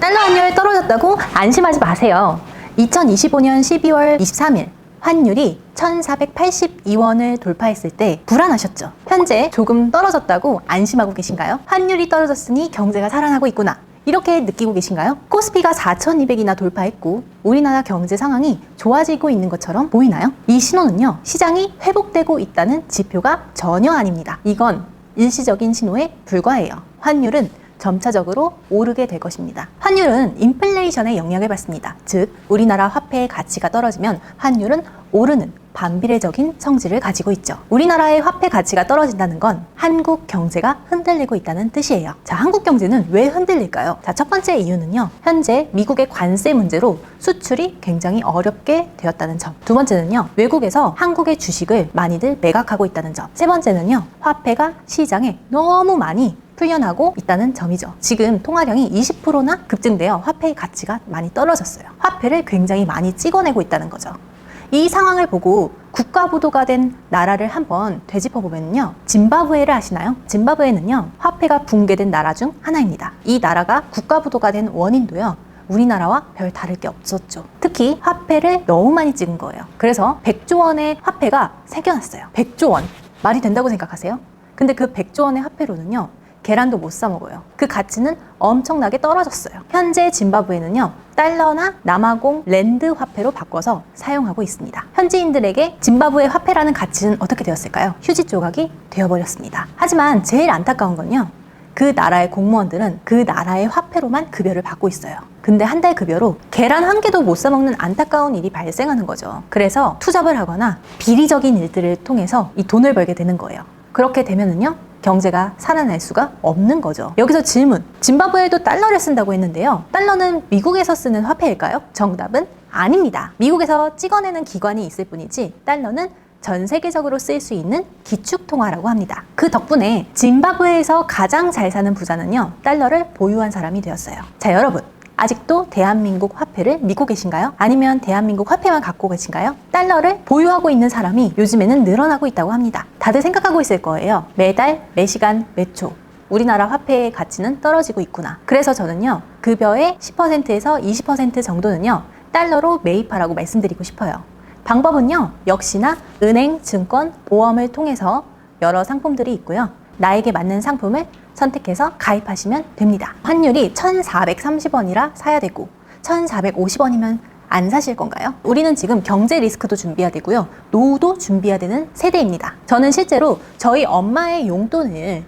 달러 환율 떨어졌다고 안심하지 마세요. 2025년 12월 23일 환율이 1,482원을 돌파했을 때 불안하셨죠? 현재 조금 떨어졌다고 안심하고 계신가요? 환율이 떨어졌으니 경제가 살아나고 있구나, 이렇게 느끼고 계신가요? 코스피가 4,200이나 돌파했고 우리나라 경제 상황이 좋아지고 있는 것처럼 보이나요? 이 신호는요, 시장이 회복되고 있다는 지표가 전혀 아닙니다. 이건 일시적인 신호에 불과해요. 환율은 점차적으로 오르게 될 것입니다. 환율은 인플레이션의 영향을 받습니다. 즉, 우리나라 화폐의 가치가 떨어지면 환율은 오르는 반비례적인 성질을 가지고 있죠. 우리나라의 화폐 가치가 떨어진다는 건 한국 경제가 흔들리고 있다는 뜻이에요. 자, 한국 경제는 왜 흔들릴까요? 자, 첫 번째 이유는요, 현재 미국의 관세 문제로 수출이 굉장히 어렵게 되었다는 점. 두 번째는요, 외국에서 한국의 주식을 많이들 매각하고 있다는 점. 세 번째는요, 화폐가 시장에 너무 많이 풀려나고 있다는 점이죠. 지금 통화량이 20%나 급증되어 화폐의 가치가 많이 떨어졌어요. 화폐를 굉장히 많이 찍어내고 있다는 거죠. 이 상황을 보고 국가부도가 된 나라를 한번 되짚어보면요, 짐바브웨를 아시나요? 짐바브웨는요, 화폐가 붕괴된 나라 중 하나입니다. 이 나라가 국가부도가 된 원인도요, 우리나라와 별 다를 게 없었죠. 특히 화폐를 너무 많이 찍은 거예요. 그래서 100조 원의 화폐가 생겨났어요. 100조 원. 말이 된다고 생각하세요? 근데 그 100조 원의 화폐로는요, 계란도 못 사 먹어요. 그 가치는 엄청나게 떨어졌어요. 현재 짐바브웨는요, 달러나 남아공 랜드 화폐로 바꿔서 사용하고 있습니다. 현지인들에게 짐바브웨 화폐라는 가치는 어떻게 되었을까요? 휴지 조각이 되어버렸습니다. 하지만 제일 안타까운 건요, 그 나라의 공무원들은 그 나라의 화폐로만 급여를 받고 있어요. 근데 한 달 급여로 계란 한 개도 못 사 먹는 안타까운 일이 발생하는 거죠. 그래서 투잡을 하거나 비리적인 일들을 통해서 이 돈을 벌게 되는 거예요. 그렇게 되면은요, 경제가 살아날 수가 없는 거죠. 여기서 질문. 짐바브웨도 달러를 쓴다고 했는데요, 달러는 미국에서 쓰는 화폐일까요? 정답은 아닙니다. 미국에서 찍어내는 기관이 있을 뿐이지 달러는 전 세계적으로 쓰일 수 있는 기축통화라고 합니다. 그 덕분에 짐바브웨에서 가장 잘 사는 부자는요, 달러를 보유한 사람이 되었어요. 자, 여러분, 아직도 대한민국 화폐를 믿고 계신가요? 아니면 대한민국 화폐만 갖고 계신가요? 달러를 보유하고 있는 사람이 요즘에는 늘어나고 있다고 합니다. 다들 생각하고 있을 거예요. 매달, 매시간, 매초 우리나라 화폐의 가치는 떨어지고 있구나. 그래서 저는요, 급여의 10%에서 20% 정도는요, 달러로 매입하라고 말씀드리고 싶어요. 방법은요, 역시나 은행, 증권, 보험을 통해서 여러 상품들이 있고요, 나에게 맞는 상품을 선택해서 가입하시면 됩니다. 환율이 1,430원이라 사야 되고 1,450원이면 안 사실 건가요? 우리는 지금 경제 리스크도 준비해야 되고요, 노후도 준비해야 되는 세대입니다. 저는 실제로 저희 엄마의 용돈을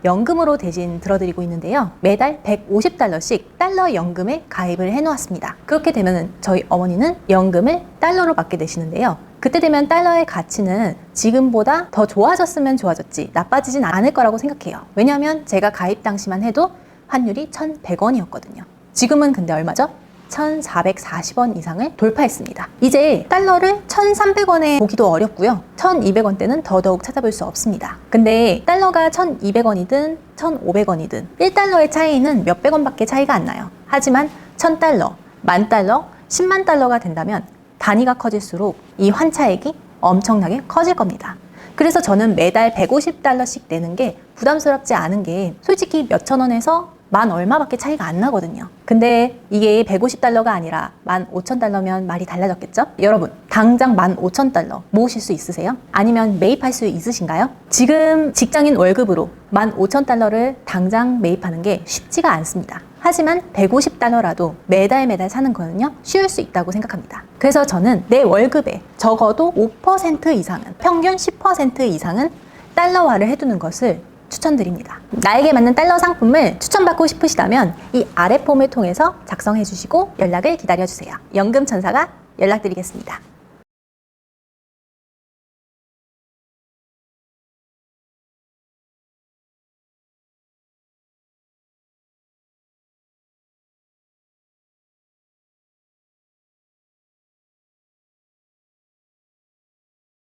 연금으로 대신 들어드리고 있는데요, 매달 150달러씩 달러 연금에 가입을 해놓았습니다. 그렇게 되면 저희 어머니는 연금을 달러로 받게 되시는데요, 그때 되면 달러의 가치는 지금보다 더 좋아졌으면 좋아졌지 나빠지진 않을 거라고 생각해요. 왜냐하면 제가 가입 당시만 해도 환율이 1,100원이었거든요. 지금은 근데 얼마죠? 1,440원 이상을 돌파했습니다. 이제 달러를 1,300원에 보기도 어렵고요, 1,200원대는 더더욱 찾아볼 수 없습니다. 근데 달러가 1,200원이든 1,500원이든 1달러의 차이는 몇백 원밖에 차이가 안 나요. 하지만 1,000달러, 10,000달러, 10만 달러가 된다면 단위가 커질수록 이 환차액이 엄청나게 커질 겁니다. 그래서 저는 매달 150달러씩 내는 게 부담스럽지 않은 게, 솔직히 몇천 원에서 만 얼마밖에 차이가 안 나거든요. 근데 이게 150달러가 아니라 15,000달러면 말이 달라졌겠죠? 여러분, 당장 15,000달러 모으실 수 있으세요? 아니면 매입할 수 있으신가요? 지금 직장인 월급으로 15,000달러를 당장 매입하는 게 쉽지가 않습니다. 하지만 150달러라도 매달 사는 거는요, 쉬울 수 있다고 생각합니다. 그래서 저는 내 월급의 적어도 5% 이상은, 평균 10% 이상은 달러화를 해두는 것을 추천드립니다. 나에게 맞는 달러 상품을 추천받고 싶으시다면 이 아래 폼을 통해서 작성해 주시고 연락을 기다려 주세요. 연금천사가 연락드리겠습니다.